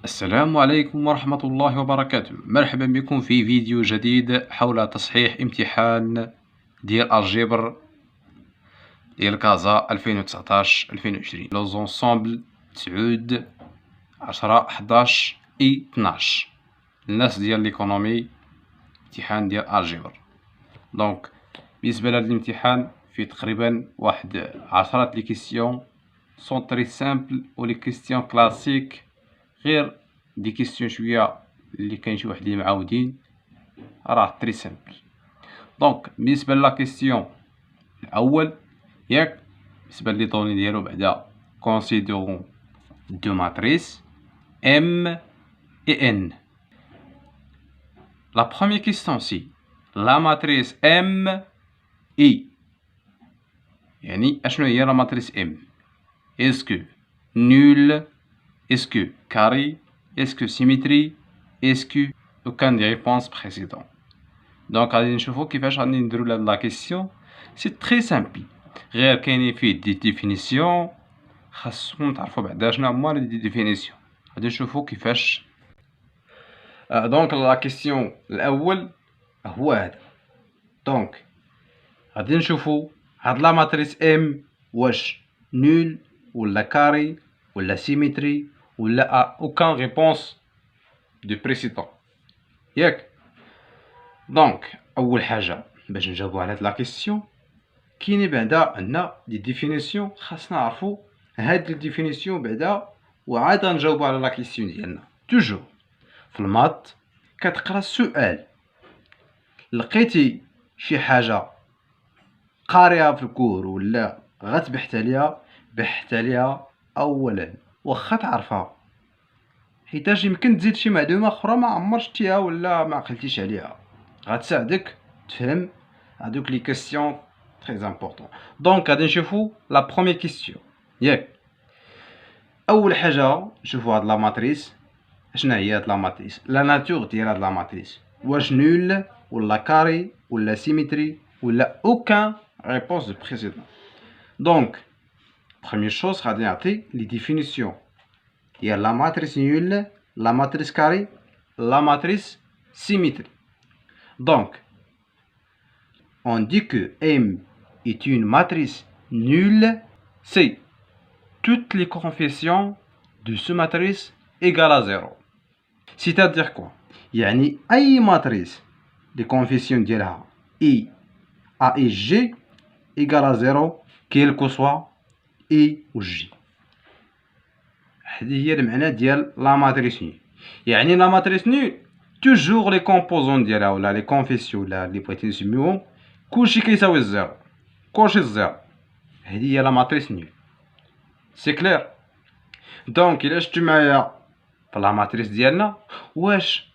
السلام عليكم ورحمة الله وبركاته. مرحبا بكم في فيديو جديد حول تصحيح امتحان ديال الجبر ديال كازا 2019-2020 لو زونسومبل 9 10 11 اي 12 الناس ديال ليكونومي امتحان ديال الجبر. دونك بالنسبة لهذا الامتحان فيه تقريبا واحد 10 لي كيسيون سون تري سامبل و لي كيسيون كلاسيك، غير دي كيسيون شويه اللي كاين شي واحد اللي معاودين راه تري سامبل. دونك بالنسبه لا كيسيون الاول ياك، بالنسبه لي دوني ديالو بعدا كونسيديرون دو ماتريس ام اي ان. لا بروميير كيسيون سي لا ماتريس ام اي، يعني اشنو هي لا ماتريس ام؟ اسكو نول، اسكو كاري، اسكو سيميتري، اسكو وكان دي ريبونس بريسيدون. دونك غادي نشوفو كيفاش غادي نديرو لهاد لا كيسيون. سي تري سامبل، غير كاينين فيه دي ديفينيسيون خاصكم تعرفو بعدا شنو هما لي ديفينيسيون. غادي نشوفو كيفاش. دونك لا كيسيون الاول هو هذا. دونك غادي نشوفو هاد لا ماتريس ام واش نول ولا كاري ولا سيميتري ولا aucun réponse de précédent ياك. دونك اول حاجه باش نجاوبو على هاد لا كيسيون كاينين بعدا عندنا دي ديفينيسيون، خاصنا نعرفو هاد لي ديفينيسيون بعدا وعاد نجاوبو على لا كيسيون ديالنا. توجور في المات كتقرا السؤال لقيتي شي حاجه قاريها في الكور ولا غتبحث عليها، بحث عليها اولا واخا تعرفها، حيتاش يمكن تزيد شي معلومه اخرى ما عمر شتيها ولا ما عقلتيش عليها، غتساعدك تفهم هادوك لي كيسيون تري امبورطون. دونك غادي نشوفو لا بروميير كيسيون ياك. اول حاجه نشوفو هاد لا ماتريس. اشنا هي هاد لا ماتريس؟ لا ناتور ديال هاد لا ماتريس واش نول ولا كاري ولا سيميتري ولا aucun réponse de précédent. دونك première chose غادي نعطي لي ديفينيسيون ديال لا ماتريس نول، لا ماتريس كاري، لا ماتريس symétrie. Donc on dit que M est une matrice nulle si toutes les coefficients de ce matrice égale à 0. C'est-à-dire quoi؟ يعني أي matrice les coefficients ديالها I A et G égale à 0 quel que soit I ou J. هذه هي المعنى ديال لا ماتريس نول. يعني لا ماتريس نول توجور لي كومبوزون ديالها ولا لي كونفيسيون ولا اللي بغيتي نسميوهم كلشي كيساوي الزيرو، كلشي الزيرو. هذه هي لا ماتريس نول. سي كلير؟ دونك الا شفتو معايا في لا ماتريس ديالنا واش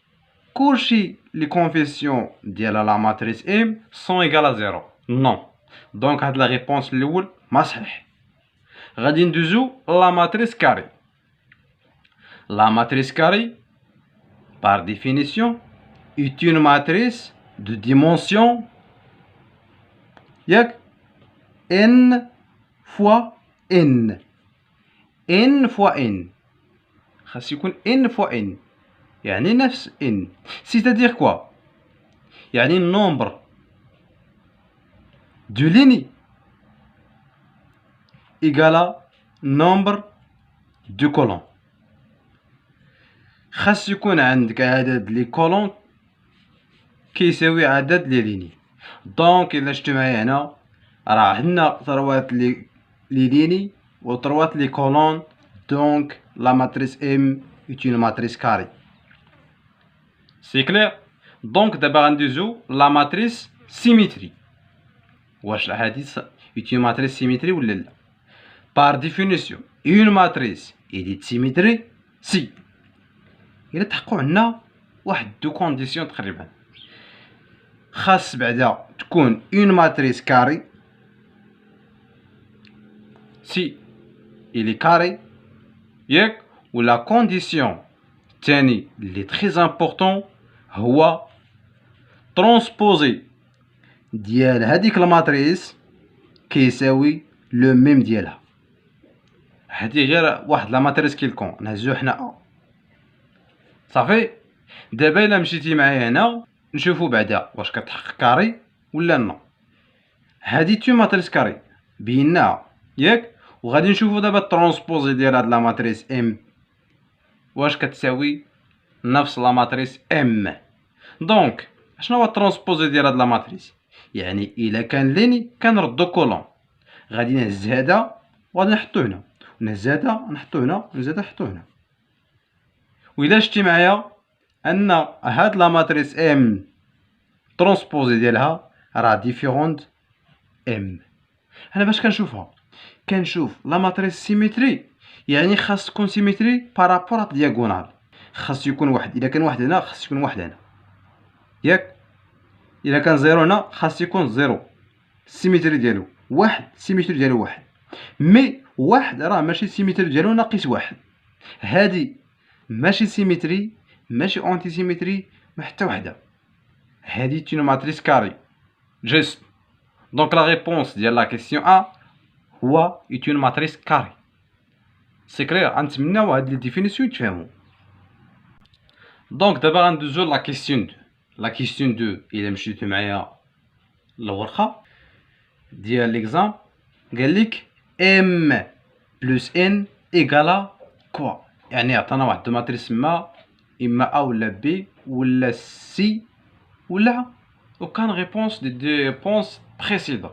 كلشي لي كونفيسيون ديال لا ماتريس ام سون ايغال ا زيرو؟ نو. دونك هاد لا ريبونس الاول ما صحيح. غادي ندوزو لا ماتريس كاري. La matrice carrée, par définition, est une matrice de dimension n fois n. n fois n. خاص يكون n fois n. يعني نفس n. C'est-à-dire quoi؟ يعني nombre de lignes égale à nombre de colonnes. خاص يكون عندك عدد لي كولون كيساوي عدد لي ليني. دونك الا شفتو معايا هنا راه عندنا ثروات لي ليني و ثروات لي كولون. دونك لا ماتريس ام est une matrice carrée. سي كلير؟ دونك دابا غندوزو لا ماتريس سيميتري. واش هادي est une matrice symétrie ولا لا؟ par définition une matrice est symétrie si إلا تحققوا عندنا واحد دو كونديسيون تقريبا. خاص بعدا تكون اون ماتريس كاري سي إلي كاري ياك. ولا كونديسيون تاني اللي تري امبورطون هو ترونسبوزي ديال هاديك الماتريس كيساوي لو ميم ديالها. هادي غير واحد لا ماتريس كيلكون نهزو حنا صافي. دابا الا مشيتي معايا هنا نشوفو بعدا واش كتحقق كاري ولا لا. هادي تو ماتريس كاري بيناها ياك، وغادي نشوفو دابا الترونسبوزي ديال هاد لا ماتريس ام واش كتساوي نفس لا ماتريس ام. دونك شنو هو الترونسبوزي ديال هاد لا ماتريس؟ يعني الا كان ليني كنردو كولون، غادي نهز هذا وغادي نحطو هنا، ونهز هذا نحطو هنا، ونهز هذا نحطو هنا. وإلا شتي معايا ان هاد لا ماتريس ام ترونسبوزي ديالها راه ديفيرونت ام. انا باش كنشوفها كنشوف لا ماتريس سيميتري، يعني خاص تكون سيميتري بارابور ا دياغونال، خاص يكون واحد، الا كان واحد هنا خاص يكون واحد هنا ياك. الا كان زيرو هنا خاص يكون زيرو، السيميتري ديالو واحد، السيميتري ديالو واحد. مي واحد راه ماشي السيميتري ديالو ناقص واحد، هادي ماشي سيميتري ماشي اونتي سيميتري ما حتى وحده، هادي تي ماتريس كاري جيست. دونك لا ريبونس ديال لا كيسيون ا هو اون ماتريس كاري. سي كلير، غنتمناو هاد لي ديفينيسيون تفهموا. دونك دابا غندوزو لا كيسيون 2. لا كيسيون 2 الا مشيتو معايا للورقه ديال ليكزام قال لك ام بلس ان ايكالا كوا، يعني عطانا واحد ماتريس ما اما ا ولا بي ولا سي ولا وكان ريبونس دي ريبونس بريسيدون.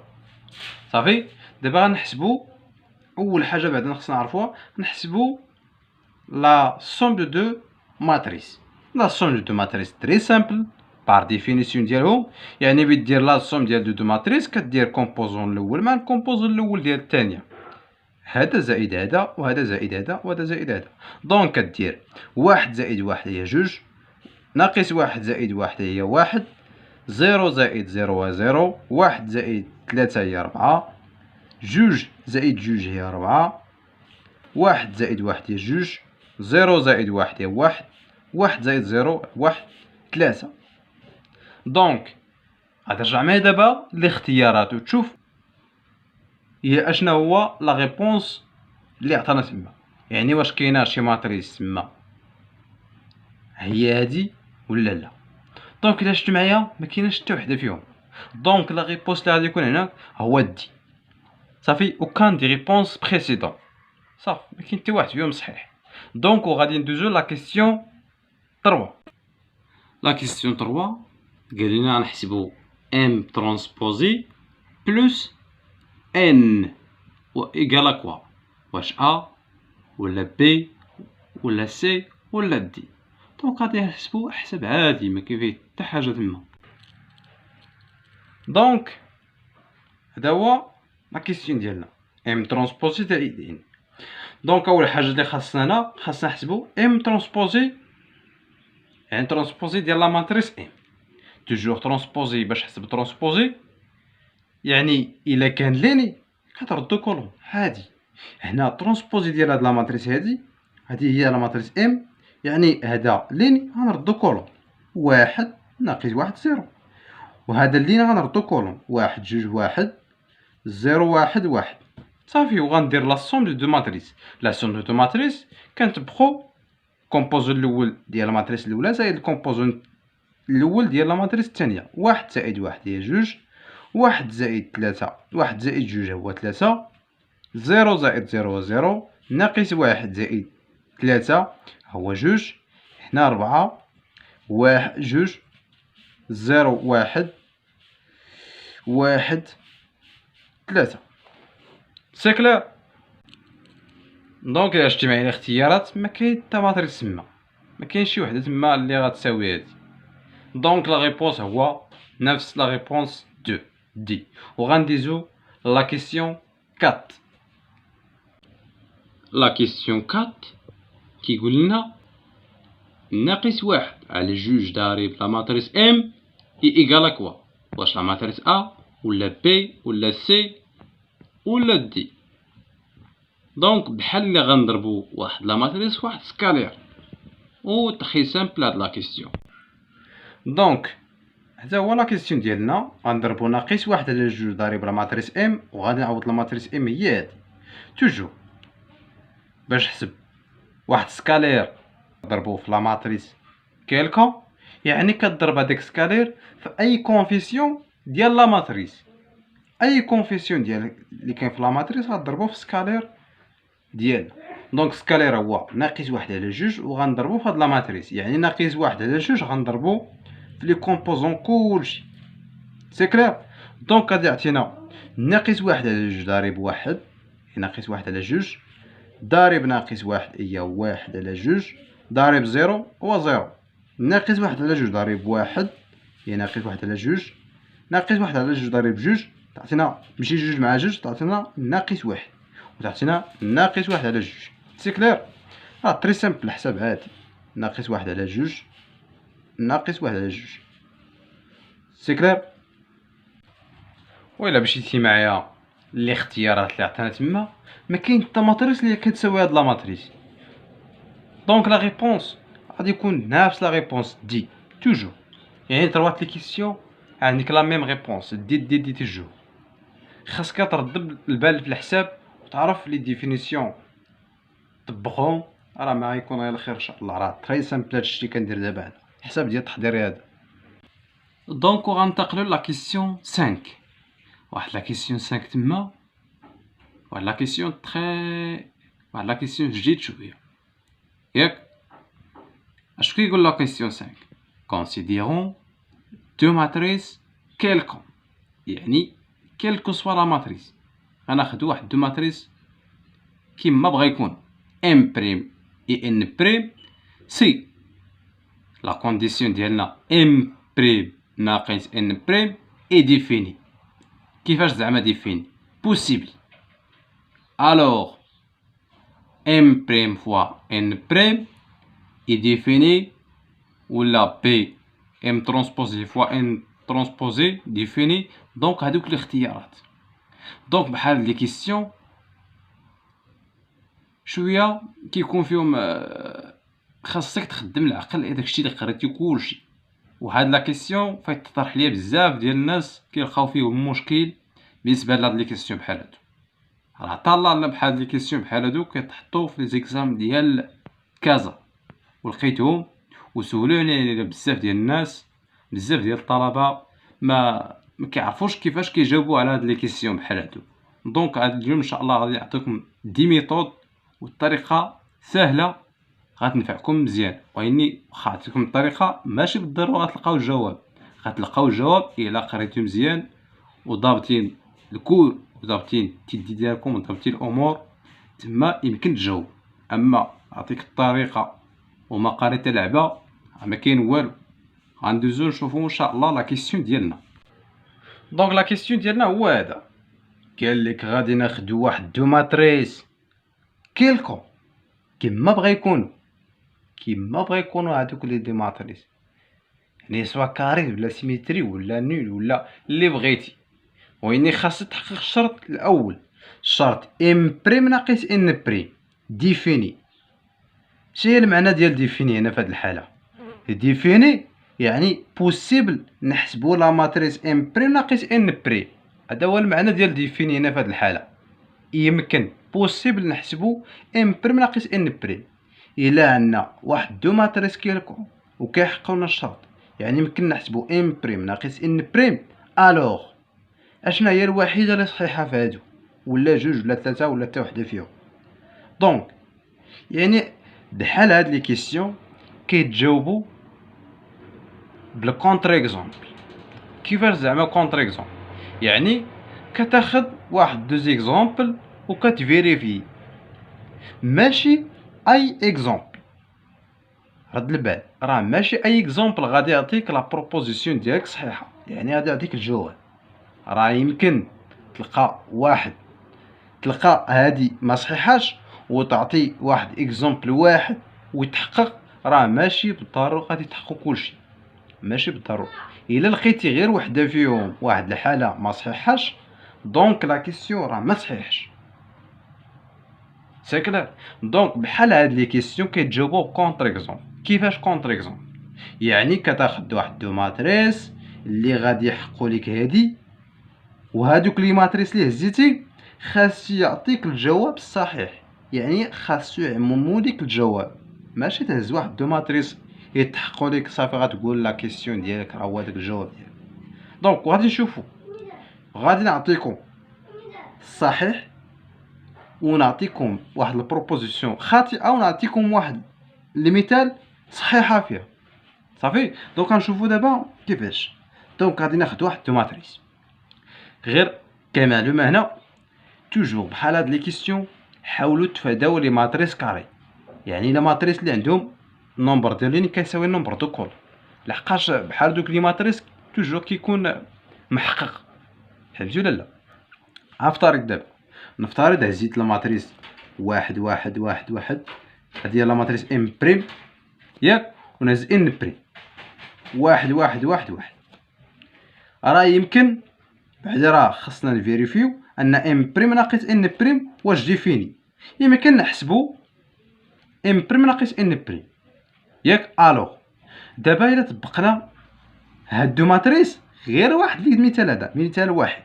صافي. دابا غنحسبو اول حاجه بعدا خصنا نعرفوها، نحسبو لا سوم دو دو ماتريس. لا سوم دو دو ماتريس تري سامبل بار ديفينيسيون ديالهم، يعني بيدير لا سوم ديال دو ماتريس كدير كومبوزون الاول مع الكومبوزون الاول ديال الثانيه، هذا زائد هذا وهذا زائد هذا وهذا زائد هذا. دونك كدير واحد زائد واحد هي جوج، ناقص واحد زائد واحد هي واحد، زيرو زائد زيرو هي زيرو، واحد زائد ثلاثة هي ربعة، جوج زائد جوج هي ربعة، واحد زائد واحد هي جوج، زيرو زائد واحد هي واحد، واحد زائد زيرو واحد، ثلاثة. دونك غترجع معايا دابا الاختيارات وتشوف هي اشنا هو لا ريبونس اللي عطانا تما، يعني واش كاينه شي ماتريس تما هي هادي ولا لا. دونك الا شفت معايا ما كايناش حتى وحده فيهم، دونك لا ريبونس اللي غادي يكون هناك هو دي. صافي. وكان دي ريبونس بريسيدون صافي، ما كاين حتى واحد فيهم صحيح. دونك وغادي ندوزو لا كيسيون 3. لا كيسيون 3 قال لنا نحسبو ام ترونسبوزي بلس ان و ايكالا كوا، واش ا ولا بي ولا سي ولا دي. دونك غادي نحسبو حساب عادي ما كاين فيه حتى حاجه تما. دونك هذا هو لا كيسيون ديالنا ام ترونسبوزي زائد ان. دونك اول حاجه اللي خاصنا هنا خاصنا نحسبو ام ترونسبوزي، يعني ترونسبوزي ديال لا ماتريس ام. توجور ترونسبوزي باش نحسب ترونسبوزي يعني الا كان ليني كتردو كولون عادي. هنا ترونسبوزي ديال هاد لا ماتريس هادي هي لا ماتريس ام، يعني هذا ليني غنردو كولون واحد ناقص واحد زيرو، وهذا اللين غنردو كولون واحد جوج واحد زيرو واحد واحد. صافي. وغندير لا سوم دو دو ماتريس. لا سوم دو دو ماتريس كنطبقو كومبوزون الاول ديال لا ماتريس الاولى زائد الكومبوزون الاول ديال لا ماتريس الثانيه. واحد زائد واحد هي جوج، واحد زائد ثلاثة، واحد زائد جوج هو ثلاثة، زيرو زائد زيرو هو زيرو، ناقص واحد زائد ثلاثة هو جوج، هنا ربعة، واحد جوج زيرو واحد واحد ثلاثة. سي كلير. دونك الا شتي معايا الاختيارات ما كاين حتى ماتريس تما، ما كاين شي وحده تما اللي غتساوي هادي. دونك لا ريبونس هو نفس لا ريبونس 2 دي. وغنديزو لا كيسيون 4. لا كيسيون 4 كيقول لنا ناقص واحد على جوج ضارب لا ماتريس ام ايكالا كوا، واش لا ماتريس ا ولا بي ولا سي ولا دي. دونك بحال اللي غنضربو واحد لا ماتريس واحد سكالير، و تخي سامبل هاد لا كيسيون. دونك هذا هو لا كيسيون ديالنا، غنضربو ناقص واحد على جوج ضارب لا ماتريس ام، وغادي نعوض لا ماتريس ام هي هادي. توجور باش نحسب واحد سكالير نضربوه في لا ماتريس كيلكون يعني كضرب هداك سكالير في اي كونفيسيون ديال لا ماتريس. اي كونفيسيون ديال اللي كاين في لا ماتريس غنضربو في سكالير ديالنا. دونك سكالير هو ناقص واحد على جوج وغنضربو في هاد لا ماتريس، يعني ناقص واحد على جوج غنضربو في لي كومبوزون كلشي. سي كلير. دونك غادي يعطينا ناقص واحد على جوج ضارب واحد ناقص واحد على جوج ضارب ناقص واحد هي واحد على جوج ضارب زيرو هو زيرو. ناقص واحد على جوج ضارب واحد هي ناقص واحد على جوج ناقص واحد على جوج ضارب جوج تعطينا ماشي جوج مع جوج تعطينا ناقص واحد وتعطينا ناقص واحد على جوج. سي كلير. تري سامبل الحساب عادي. ناقص واحد على جوج ناقص واحد على جوج. سي كلير. وإلا مشيتي معايا الاختيارات اللي عطانا تما ما كاين حتى ماتريس اللي كتساوي هاد لا ماتريس. دونك لا ريبونس غادي يكون نفس لا ريبونس دي توجور، يعني تروات لي كيسيون عندك لا ميم ريبونس دي توجور. خاصك ترد البال في الحساب وتعرف لي ديفينيسيون طبقهم، راه ما غيكون غير الخير ان شاء الله. راه تري سامبل هادشي اللي كندير دابا هذا الحساب ديال التحضيري هذا. دونك غنتقلوا لا كيسيون 5. واحد لا كيسيون 5 تما، واحد لا كيسيون واحد لا كيسيون جديد شويه ياك. اش كيقول لا كيسيون 5؟ considérons deux matrices quelconques، يعني كيلكو سوا لا ماتريس غناخدو واحد دو ماتريس كيما بغا يكون ام بريم اي ان بريم سي لا كونديسيون ديالنا ام بريم ناقص ان بريم اي ديفيني. كيفاش زعما ديفيني؟ بوسيبل. الوغ ام بريم فوا ان بريم اي ديفيني ولا بي ام ترونسبوزي فوا ان ترونسبوزي ديفيني. دونك هادوك الاختيارات. دونك بحال لي كيسيون شويه كيكون فيهم خاصك تخدم العقل هذاك الشيء اللي قريتي كلشي. وهاد لا كيسيون فايت تطرح ليا بزاف ديال الناس كيلقاو فيهم مشكل بالنسبه لهاد لي كيسيون بحال هادو. راه طالع بحال لي كيسيون بحال هادو كيتحطوا في لي زيكزام ديال كازا ولقيتهم وسولوني بزاف ديال الناس، بزاف ديال الطلبه ما كيعرفوش كيفاش كيجاوبوا على هاد لي كيسيون بحال هادو. دونك هاد اليوم ان شاء الله غادي نعطيكم دي ميثود والطريقه سهله غتنفعكم مزيان. واني واخا عطيتكم الطريقه ماشي بالضروره غتلقاو الجواب، غتلقاو الجواب الا قريتو مزيان وضابطين الكور وضابطين التيدي ديالكم وضابطين الامور تما يمكن تجاوب. اما عطيك الطريقه وما قريت اللعبه ما كاين والو. غندوزو نشوفو ان شاء الله لا كيسيون ديالنا. دونك لا كيسيون ديالنا هو هذا، قال لك غادي ناخدو واحد دو ماتريس كيلكو كيما بغا يكونوا هادوك لي دي ماتريس، يعني سوا كاري ولا سيميتري ولا نول ولا اللي بغيتي. ويني خاص تحقق الشرط الاول، الشرط ام بريم ناقص ان بريم ديفيني. شنو هي المعنى ديال ديفيني هنا في هاد الحاله؟ ديفيني يعني بوسيبل نحسبوا لا ماتريس ام بريم ناقص ان بريم. هذا هو المعنى ديال ديفيني هنا في هاد الحاله. يمكن بوسيبل نحسبوا ام بريم ناقص ان بريم الا عندنا واحد دو ماتريس كيلكو وكيحققوا لنا الشرط، يعني يمكن نحسبوا ام بريم ناقص ان بريم. الوغ اشنا هي الوحيده اللي صحيحه في هادو ولا جوج ولا ثلاثه ولا حتى وحده فيهم؟ دونك يعني بحال هاد لي كيسيون كيتجاوبوا بالكونتر اكزومبل. كيفاش زعما كونتر اكزومبل؟ يعني كتاخد واحد دو زيكزومبل وكتفيريفي، ماشي اي اكزومبل. رد البال، راه ماشي اي اكزومبل غادي يعطيك لا بروبوزيسيون ديالك صحيحه، يعني غادي يعطيك الجواب. راه يمكن تلقى هادي ما صحيحاش وتعطي واحد اكزومبل واحد ويتحقق. راه ماشي بالضروره غادي يتحقق كلشي، ماشي بالضروره. الا لقيتي غير وحده فيهم واحد الحاله ما صحيحاش دونك لا كيسيون راه ما صحيحش. سي كلير. دونك بحال هاد لي كيسيون كيتجاوبوا كونتر اكزومبل. كيفاش كونتر اكزومبل؟ يعني كتاخد واحد دو ماتريس اللي غادي يحققوا لك هادي، وهادوك لي ماتريس اللي هزيتي خاص يعطيك الجواب الصحيح، يعني خاصو يعممو ليك الجواب. ماشي تهز واحد دو ماتريس يتحققوا لك صافي غتقول لا كيسيون ديالك راه هو هذاك الجواب ديالك. دونك غادي نشوفوا، غادي نعطيكم الصحيح ونعطيكم واحد البروبوزيسيون خاطئه ونعطيكم واحد المثال صحيحه فيها. صافي دونك غنشوفوا دابا كيفاش. دونك غادي ناخذ واحد دو ماتريس، غير كمعلومه هنا توجور بحال هاد لي كيسيون حاولوا تفاداو لي ماتريس كاري، يعني لا ماتريس اللي عندهم نومبر ديال لين كيساوي نومبر دو كول، لحقاش بحال دوك لي ماتريس توجور كيكون محقق. فهمتي ولا لا؟ نفترض دابا، نفترض هزيت لا ماتريس واحد واحد واحد واحد، هادي هي لا ماتريس ام بريم ياك، ونهز ان بريم واحد واحد واحد واحد. راه يمكن بعدا راه خصنا نفيريفيو ان ام بريم ناقص ان بريم واش ديفيني، يمكن نحسبو ام بريم ناقص ان بريم ياك. الوغ دابا الا طبقنا هاد دو ماتريس غير واحد المثال، هذا مثال واحد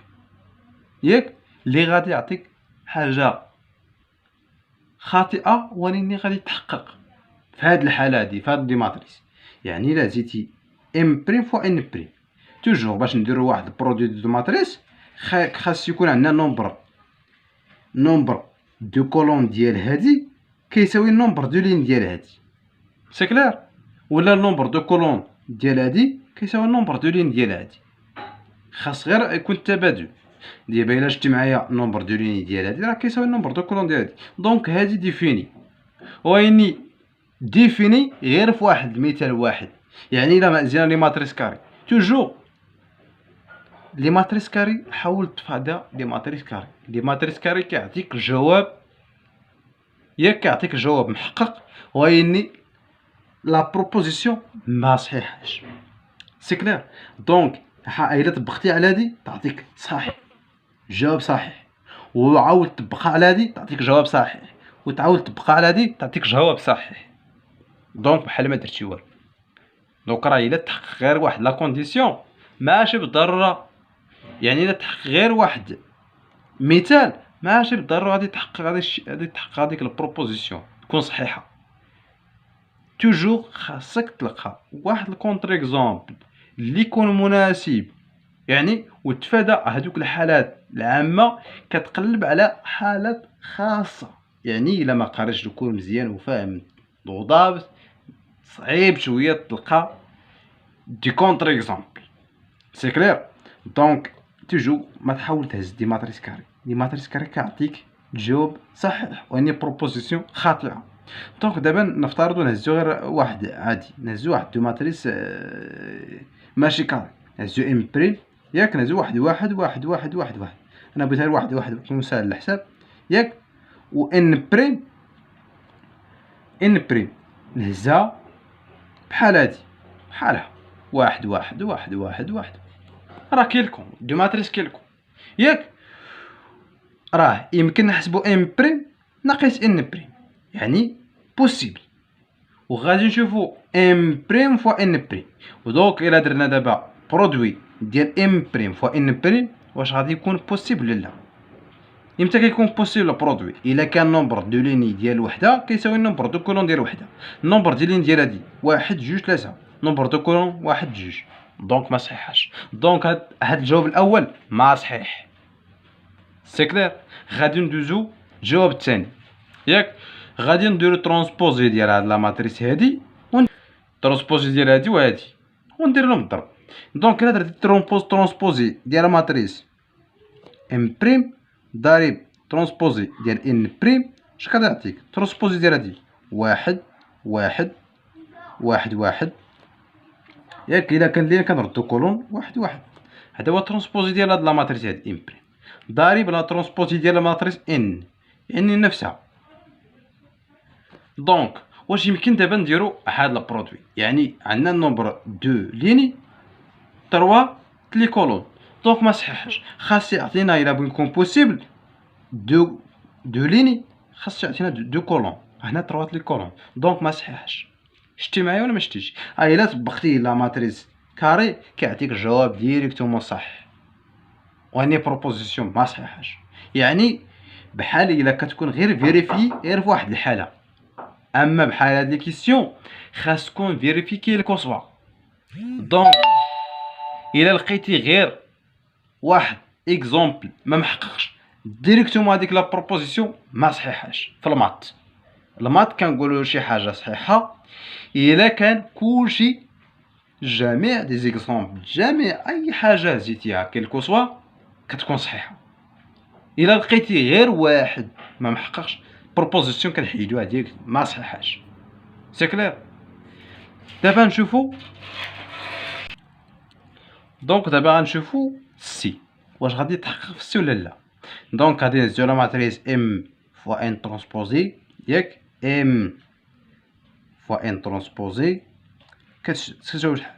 ياك اللي غادي يعطيك حاجه خاطئه ولكن غادي تحقق في هاد الحاله هادي في هاد دي ماتريس. يعني الا زيتي ام بريم فوا ان بريم، توجور باش نديرو واحد البرودوي دو ماتريس خاص يكون عندنا نومبر دو كولون ديال هادي كيساوي النومبر دو لين ديال هادي، سي كلير؟ ولا النومبر دو كولون ديال هادي كيساوي النومبر دو لين ديال هادي. خاص غير يكون التبادل. دابا الا شتي معايا النومبر دو لين ديال هادي راه كيساوي النومبر دو كولون ديال هادي، دونك هادي ديفيني. واني ديفيني غير في واحد المثال واحد. يعني الا مزيان لي ماتريس كاري، توجور لي ماتريس كاري حاول تفادى لي ماتريس كاري. لي ماتريس كاري كيعطيك الجواب ياك، كيعطيك الجواب محقق واني لا بروبوزيسيون ما صحيحاش، سي كلير؟ دونك الا طبقتي على هادي تعطيك صحيح، جواب صحيح، وعاود تطبقها على هادي تعطيك جواب صحيح، وتعاود تطبقها على هادي تعطيك جواب صحيح. دونك بحال ما درتي والو. دونك راه الا تحقق غير واحد لا كونديسيون ماشي بالضروره، يعني الا تحقق غير واحد مثال ماشي بالضروره غادي تحقق غادي تحقق هذيك البروبوزيسيون تكون صحيحه. توجور خاصك تلقى واحد الكونتر اكزومبل اللي يكون مناسب، يعني وتفادى هذوك الحالات العامه، كتقلب على حالات خاصه. يعني الا ما قاريش الكور مزيان وفاهم ضابط صعيب شويه تلقى دي كونتر اكزومبل، سي كلير؟ دونك توجور ما تحاول تهز دي ماتريس كاري. دي ماتريس كاري كيعطيك الجواب صحيح واني بروبوزيسيون خاطئه. دونك دابا نفترضوا نهزو غير واحد عادي، نهزو واحد دو ماتريس ماشي كاري، نهزو ام بريم ياك، نهزو واحد واحد واحد واحد واحد واحد، انا بغيت غير واحد واحد يكون ساهل الحساب ياك. و ان بريم نهزها بحال هادي بحالها واحد واحد واحد واحد واحد، راه كيلكم دو ماتريس كيلكم ياك. راه يمكن نحسبو ام بريم ناقص ان بريم، يعني بوسيبل. وغادي نشوفو ام بريم فوا ان بريم. ودونك الا درنا دابا برودوي ديال ام بريم فوا ان بريم واش غادي يكون بوسيبل ولا لا؟ امتى كيكون بوسيبل برودوي؟ الا كان نومبر دو ليني ديال وحده كيساوي نومبر دو كولون ديال وحده. النومبر ديال لين ديال هادي واحد جوج ثلاثة، نومبر دو كولون واحد جوج، دونك ما صحيحاش. دونك هاد الجواب الاول ما صحيح، سي كلير؟ غادي ندوزو الجواب الثاني ياك. غادي نديرو ترونسبوزي ديال هاد لا ماتريس هادي ترونسبوزي ديال هادي وهادي وندير لهم الضرب. دونك الا درت ترونسبوزي ديال ماتريس ام بريم ضارب ترونسبوزي ديال ان بريم، اش غادي يعطيك؟ ترونسبوزي ديال هادي واحد واحد واحد واحد ياك. الا كان ليا كنردو كولون واحد واحد، هذا هو ترونسبوزي ديال هاد لا ماتريس هادي ام بريم ضارب لا ترونسبوزي ديال لا ماتريس ان، يعني نفسها. دونك واش يمكن دابا نديرو هاد البرودوي؟ يعني عندنا النومبر دو ليني 3 لي كولون، دونك ما صحيحش. خاص يعطينا الا بغي نكون بوسيبل دو ليني خاص يعطينا دو كولون، هنا 3 لي كولون، دونك ما صحيحش. شتي معايا ولا ما شتيش؟ الا طبقتي لا ماتريس كاري كيعطيك الجواب ديريكتومون صح، واني بروبوزيسيون ما صحيحاش. يعني بحال الا كتكون غير فيريفي غير في واحد الحاله، اما بحال هاد لي كيسيون خاص تكون فيريفيكي الكسوه. دونك الا لقيتي غير واحد اكزومبل ما محققش ديريكتومون هذيك لا بروبوزيسيون ما صحيحاش. في المات كنقولوا شي حاجه صحيحه الا كان كلشي جميع دي زيكزومبل جميع اي حاجه هزيتيها كيلكو سوا كتكون صحيحه. الا لقيتي غير واحد ما محققش بروبوزيسيون كنحيدوها ديريكت ما صحيحاش. سي كلير. دابا نشوفو سي واش غادي يتحقق في سي ولا لا. دونك غادي نزيدو لا ماتريس ام فوا ان ترونسبوزي ياك ام فوا ان ترونسبوزي كتساوي شحال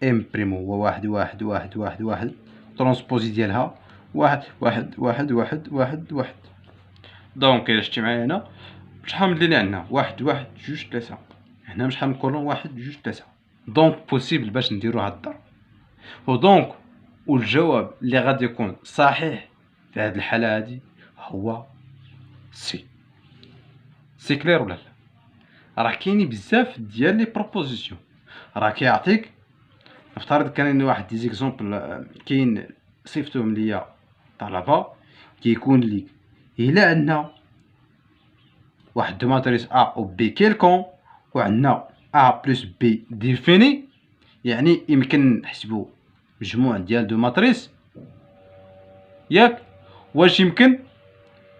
ام بريمو هو واحد واحد واحد واحد واحد ترونسبوزي ديالها واحد واحد واحد واحد واحد واحد. دونك الا شتي معايا هنا شحال من اللي عندنا واحد واحد جوج ثلاثة هنا مش شحال من كولون واحد جوج ثلاثة. دونك بوسيبل باش نديرو هاد الضرب ودونك والجواب اللي غادي يكون صحيح في هاد الحالة هادي هو سي. سي كلير ولا لا؟ راه كاينين بزاف ديال لي بروبوزيسيون راه كيعطيك نفترض كاين واحد دي زيكزومبل كاين صيفطوهم ليا طلبه كيكون لي الا عندنا واحد دو ماتريس ا او بي كيلكون وعندنا ا بلس بي ديفيني يعني يمكن نحسبو مجموع ديال دو ماتريس ياك واش يمكن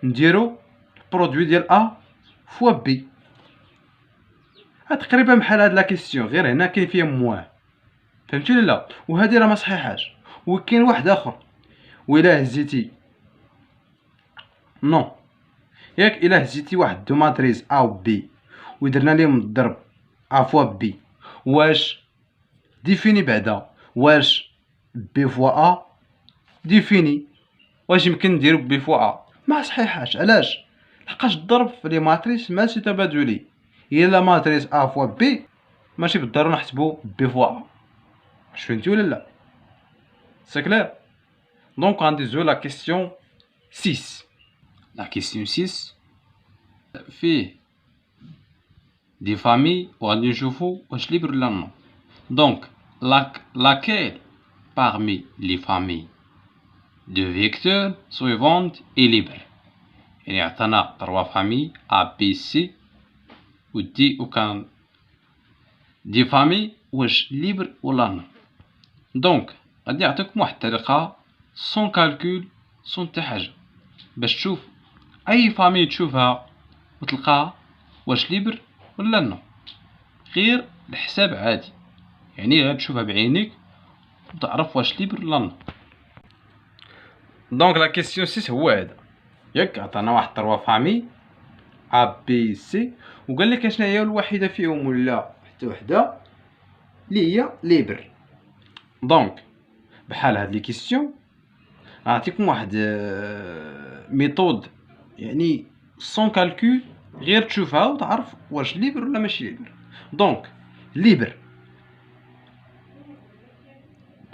نديرو برودوي ديال ا فوا بي. تقريبا بحال هاد لا كيسيون غير هنا كاين فيها موان فهمتي ولا لا. وهادي راه ما صحيحاش. وكاين واحد اخر وإلا هزيتي نو ياك الا هزيتي واحد دو ماتريس ا و بي ودرنا ليهم الضرب ا فوا بي واش ديفيني بعدا واش بي فوا ا ديفيني واش يمكن نديرو بي فوا ا ما صحيحاش. علاش؟ لحقاش الضرب في لي ماتريس ماشي تبادلي. الا ماتريس ا فوا بي ماشي بالضرورة نحسبو بي فوا ا. واش فهمتي ولا لا؟ سي كلير. دونك غندوزو لا كيسيون 6. لا كيسيون 6 فيه دي فامي وغادي نشوفو واش ليبر ولا نو. دونك laquelle parmi les familles de vecteurs suivantes est libre. يعني عطانا 3 familles A B C و D وكان دي فامي واش ليبر ولا نو. دونك غادي يعطيكم واحد الطريقه سون كالكول سون حتى حاجه باش تشوف اي فامي تشوفها وتلقاها واش ليبر ولا نو غير الحساب عادي. يعني غير تشوفها بعينيك وتعرف واش ليبر ولا نو. دونك لا كيسيون 6 هو هذا ياك عطانا واحد 3 فامي ا بي سي وقال لك اشنا هي الوحيده فيهم ولا حتى وحده اللي هي ليبر. دونك بحال هاد لي كيسيون نعطيكم واحد ميثود يعني سون كالكول غير تشوفها وتعرف واش ليبر ولا ماشي ليبر. دونك ليبر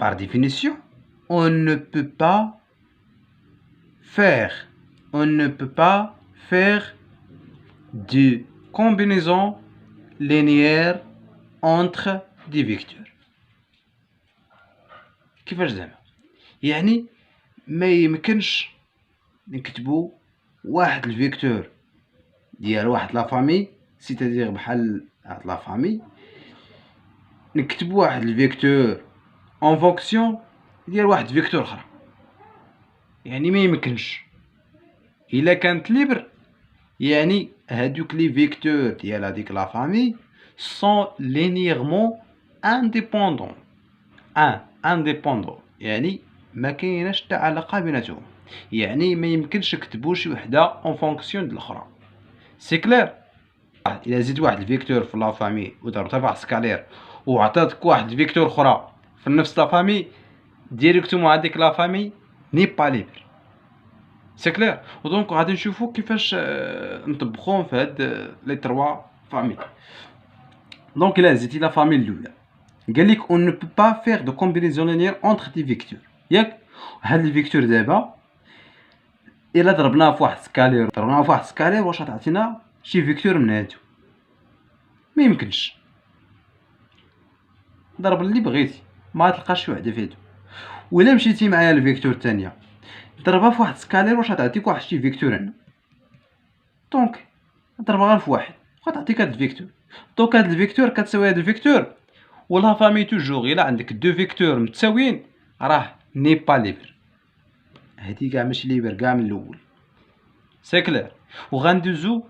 par définition on ne peut pas faire de combinaison linéaire entre des vecteurs. كيفاش زعما؟ يعني ما يمكنش نكتبو واحد الفيكتور ديال واحد لا فامي سيتادير بحال هاد لا فامي نكتبو واحد الفيكتور اون فونكسيون ديال واحد فيكتور اخرى. يعني ما يمكنش. الا كانت ليبر يعني هادوك لي فيكتور ديال هاديك لا فامي سون لينييرمون انديبوندون انديبوندون يعني ما كايناش حتى علاقه بيناتهم. يعني ما يمكنش نكتبو شي وحده اون فونكسيون ديال الاخرى. سي كلير. الا زيد واحد الفيكتور في لا فامي وضربتها في واحد سكالير وعطاتك واحد الفيكتور اخرى في نفس لا فامي ديريكتومون هذيك لا فامي ني با ليبر. سي كلير. ودونك غادي نشوفو كيفاش نطبقوهم في هاد لي 3 فامي. دونك الا زيدتي لا فامي الاولى قال لك on ne peut pas faire de combinaison linéaire entre des vecteurs. ياك هاد الفيكتور دابا الا ضربناه في واحد سكالير واش غتعطينا شي فيكتور من هادو، ما يمكنش. ضرب اللي بغيتي ما تلقاش شي وحده فيهم. ولا مشيتي معايا الفيكتور الثانيه ضربها في واحد سكالير واش غتعطيك واحد شي فيكتور هنا. دونك ضربها غير في واحد وغتعطيك هاد الفيكتور. دونك هاد الفيكتور كتساوي هاد الفيكتور، ولا فامي توجور الا عندك دو فيكتور متساويين راه ني با ليبر. هادي كاع ماشي ليبر كاع من الاول، سي كلير. وغندوزو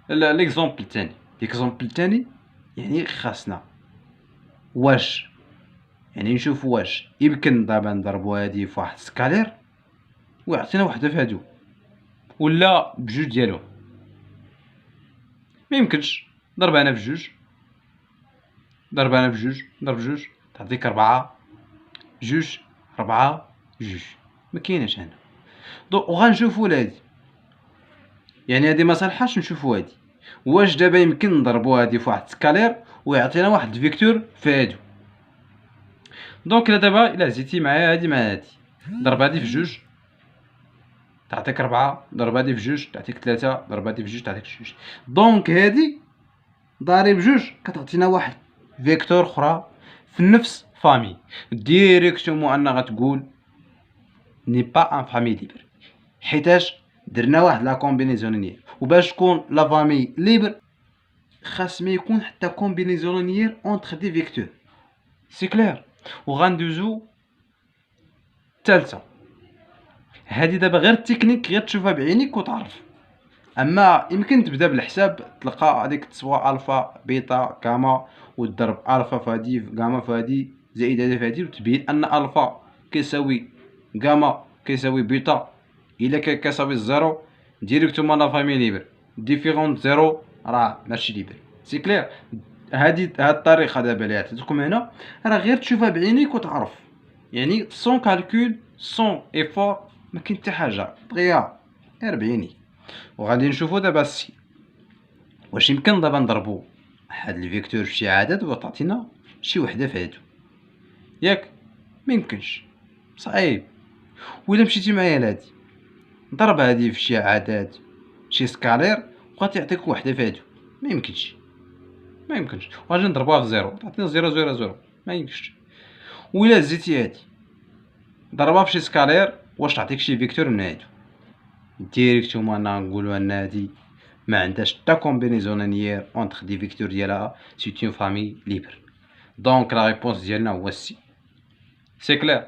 ليكزومبل الثاني. ليكزومبل الثاني يعني خاصنا واش، يعني نشوف واش يمكن دابا نضربو هادي في واحد سكالير ويعطينا وحده في هادو، ولا بجوج ديالهم. ما يمكنش. ضرب انا في جوج، ضرب انا في جوج، ضرب جوج تعطيك 4 جوج 4 جوج، ما كايناش هنا. دونك وغنشوفو لهادي، يعني هادي ما صالحاش. نشوفو هادي واش دابا يمكن نضربو هادي في واحد سكالير ويعطينا واحد الفيكتور في هادو. دونك دابا الا هزيتي معايا هادي مع هادي، ضرب هادي في جوج تعطيك 4، ضرب هادي في جوج تعطيك 3، ضرب هادي في جوج تعطيك جوج. دونك هادي ضارب جوج كتعطينا واحد فيكتور اخرى في نفس فامي. ديريكتومون ان غتقول ني با ان فامي ليبر، حيتاش درنا واحد لا كومبينيزون نيير. وباش تكون لا فامي ليبر خاص ما يكون حتى كومبينيزون نيير اونتر دي فيكتور، سي كلير. وغندوزو الثالثه. هادي دابا غير التكنيك غير تشوفها بعينيك وتعرف. اما يمكن تبدا بالحساب، تلقى هذيك تسوى الفا بيتا غاما وتضرب الفا في هادي في غاما في هادي زائد هادي في هادي، وتبين ان الفا كيساوي غاما كيساوي بيتا. الا كان كيساوي الزيرو ديريكتومون لا فامي ليبر، ديفيرون زيرو راه ماشي ليبر، سي كلير. هاد الطريقه دابا اللي عطيتكم هنا راه غير تشوفها بعينيك وتعرف، يعني سون كالكول سون ايفور، ما كاين حتى حاجه دغيا غير بعينيك. وغادي نشوفو دابا السي واش يمكن دابا نضربو هاد الفيكتور في شي عدد وتعطينا شي وحده في هادو، ياك؟ ما يمكنش، صعيب. ولا مشيتي معايا لهادي ضرب هادي في شي عدد شي سكالير وغتعطيك وحده في هادو، ما يمكنش، ما يمكنش. وغادي نضربوها في زيرو تعطينا زيرو زيرو زيرو، ما يمكنش. ولا زيتي هادي ضربها في شي سكالير واش تعطيك شي فيكتور من هادو، ديريكتومون انا نقولو ان هادي ما عندهاش حتى كومبينيزون نيير اونتر دي فيكتور ديالها، سي اون فامي ليبر. دونك لا ريبونس ديالنا هو السي، سي كلير.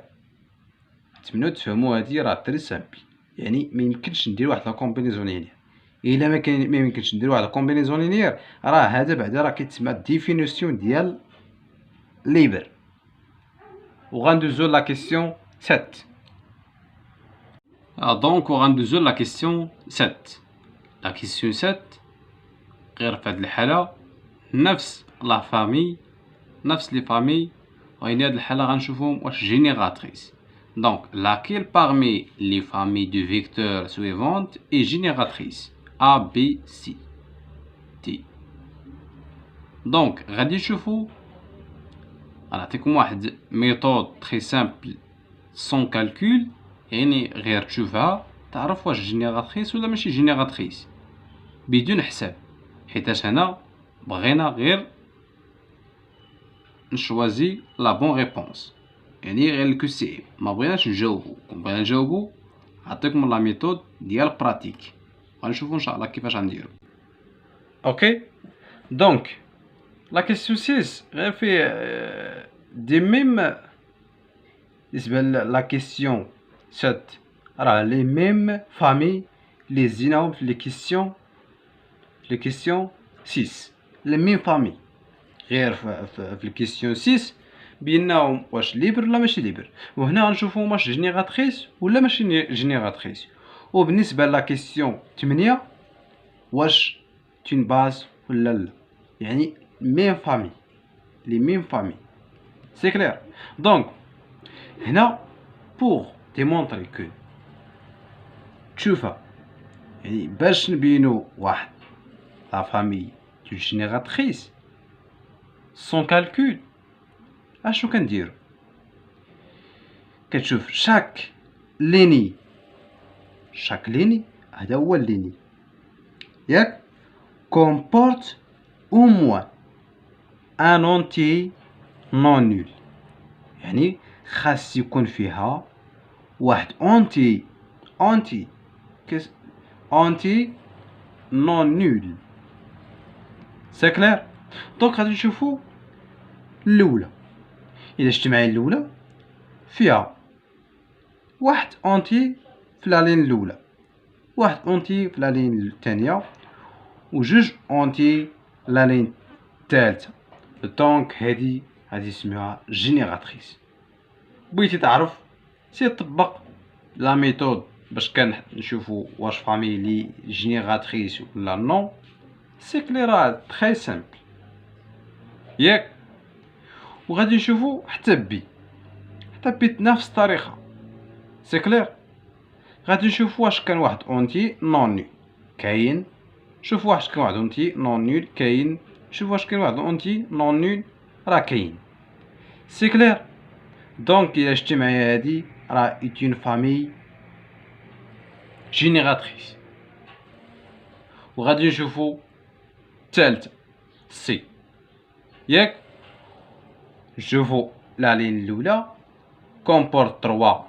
نتمنوا تفهموا هادي راه تري سامبل، يعني ما يمكنش ندير واحد لا كومبينيزون لينير. الا ما يمكنش ندير واحد لا كومبينيزون لينير راه هذا بعدا راه كيتسمى ديفينيسيون ديال ليبر. وغندوزو لا كيسيون 7. دونك وغندوزو لا كيسيون 7. لا كيسيون 7 غير في هاد الحالة نفس لا فامي، نفس لي فامي، وهنا هاد الحالة غنشوفوهم واش جينيراتريس. دونك laquelle parmi les familles de vecteurs suivantes est génératrice A, B, C, D. دونك غادي نشوفو غنعطيكم واحد ميثود تري سامبل سون كالكول، يعني غير تشوفها تعرف واش جينيراتريس ولا ماشي جينيراتريس بدون حساب، حيتاش هنا بغينا غير نشوازي لا بون ريبونس، يعني غير الكسي ما بغيناش نجاوبو. كون بغينا نجاوبو نعطيكم لا ميثود ديال براتيك، غنشوفو ان شاء الله كيفاش غنديرو. اوكي دونك لا كيسيون 6 غير في دي ميم بالنسبه لا كيسيون 7 راه لي ميم فامي لي زيناهم في لي كيسيون 6 لي ميم فامي. غير في الكيسيون 6 بيناهم واش ليبر ولا ماشي ليبر، وهنا غنشوفو واش جينيراتريس ولا ماشي جينيراتريس. وبالنسبه لا كيسيون 8 واش تون باز ولا لا، يعني ميم فامي لي ميم فامي، سي كلير. دونك هنا بوغ ديمونطري كو تشوفها، يعني باش نبينو واحد لا فامي دو جينيراتريس سون كالكول اشنو كنديرو؟ كتشوف شاك ليني هذا هو الليني ياك comporte au moins un entier non nul، يعني خاص يكون فيها واحد اونتي نون نول. سي كلير؟ دونك غادي نشوفو الاولى، الا اجتماعيه الاولى فيها واحد اونتي في لا لين الاولى، واحد اونتي في لا لين الثانيه، وجوج اونتي لا لين الثالثه. دونك هادي غادي نسميوها جينيراتريس. بغيتي تعرف سي طبق لا ميثود باش كنشوفو واش فامي لي جينيراتريس ولا نو. سي كلير، راه تري سامبل ياك. وغادي نشوفو حتى بي بنفس الطريقه. سي كلير، غادي نشوف واش كان واحد اونتي نون نول كاين، شوف واش كان واحد اونتي نون نول كاين، شوف واش كان واحد اونتي نون نول راه كاين. سي كلير. دونك الى شتي معايا هادي راه اون فامي جينيراتريس. وغادي نشوفو الثالثه سي ياك. نشوفو لا لين الاولى كومبورت 3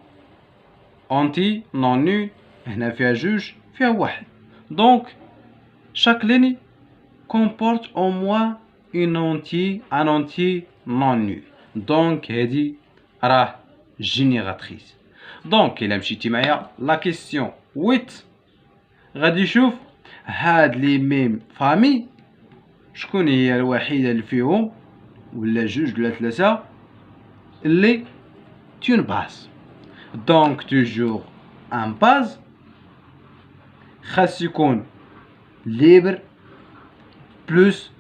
اونتي نون نول، هنا فيها جوج فيها واحد. دونك chaque ligne comporte au moins un entier non nul. دونك هادي راه جينيراتريس. دونك الا مشيتي معايا لا كيسيون 8 غادي نشوف هاد لي ميم فامي شكون هي الوحيده اللي فيهم ولا جوج ولا ثلاثه اللي تون باز. دونك توجور ان باز خاص يكون ليبر بلوس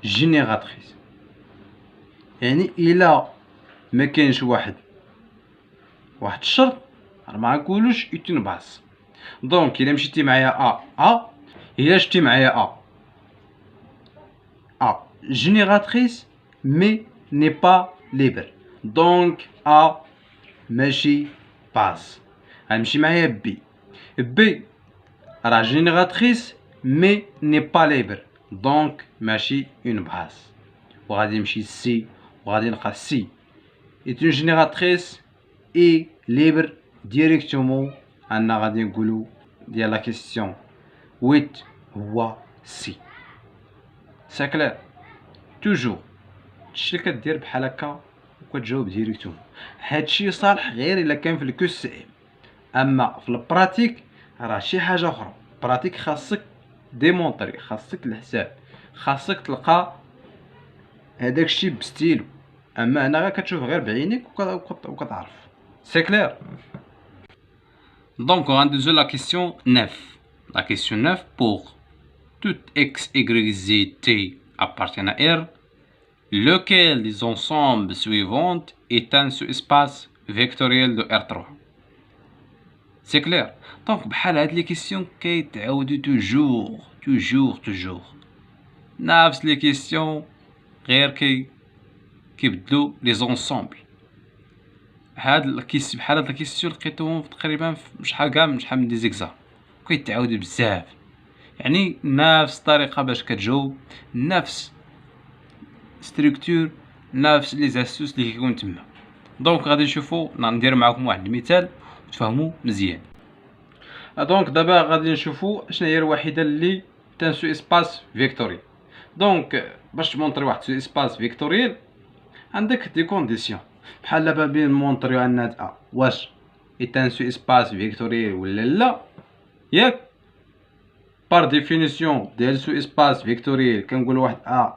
جينيراتريس، يعني الا ما كاينش واحد الشرط راه ما نقولوش اون باز. دونك الا مشيتي معايا الا شتي معايا جينيراتريس مي ني با ليبر، دونك ماشي باز. غنمشي معايا بي راه جينيراتريس مي ني با ليبر، دونك ماشي اون باز. وغادي نمشي سي وغادي نلقى سي اون جينيراتريس اي ليبر ديريكتومون. عندنا غادي نقولو ديال لا كيسيون 8 هو سي. سي كلير. توجور هادشي اللي كدير بحال هكا وكتجاوب ديريكتومون. هادشي صالح غير الا كان في الكو سي ام، اما في البراتيك راه شي حاجه اخرى. براتيك خاصك ديمونطري، خاصك الحساب، خاصك تلقى هداك الشيء بستيلو. اما هنا غير كتشوف غير بعينيك وكتعرف. سي كلير. دونك غندوزو لا كيسيون 9. La question 9, pour toute x, y, z, t appartient à R, lequel des ensembles suivants est un sous-espace vectoriel de R3. C'est clair. Donc بحال هاد لي كيسيون كيتعاودو توجور نفس لي كيسيون غير كيبدلو لي زونسومبل. بحال هاد لا كيسيون لقيتوهم تقريبا شحال من دي زيكزام كيتعاودو بزاف، يعني نفس الطريقه باش كتجاوب، نفس ستركتور، نفس لي زاستوس اللي كيكون تما. دونك غادي نشوفو ندير معكم واحد المثال تفهموا مزيان. دونك دابا غادي نشوفو شنو هي الوحيده اللي تان سو اسباس فيكتوريال. دونك باش تمونطري واحد سو اسباس فيكتوريال عندك دي كونديسيون، بحال دابا بين مونطريو ان هاد واش تان سو اسباس فيكتوريال ولا لا ياك. بار ديفينيسيون ديال سو اسباس فيكتوريال كنقول واحد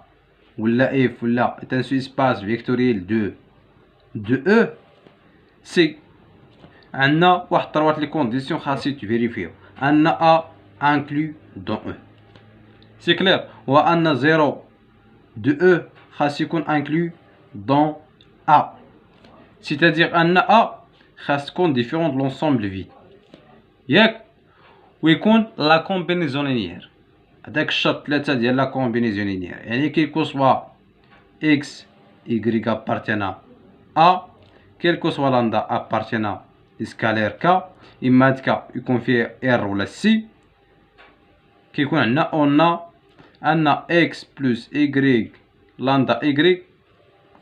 ولا اف ولا تان سو اسباس فيكتوريال دو او سي. عندنا واحد طروات لي كونديسيون خاصني تفيريفيو ان انكلو دون او. سي كلير. وان زيرو دو او خاص يكون انكلو دون سيتادير ان خاص تكون ديفيرون دو لونسومبل فيد ياك. ويكون لا كومبينيزون لينيير، هداك الشرط 3 ديال لا كومبينيزون لينيير، يعني كيلكو سوا اكس y appartiennent à quel que soit lambda appartiennent لسكالير ك، اما هاد ك يكون فيه ار ولا سي كيكون عندنا اون ان اكس بلس ايكغيك لاندا ايكغيك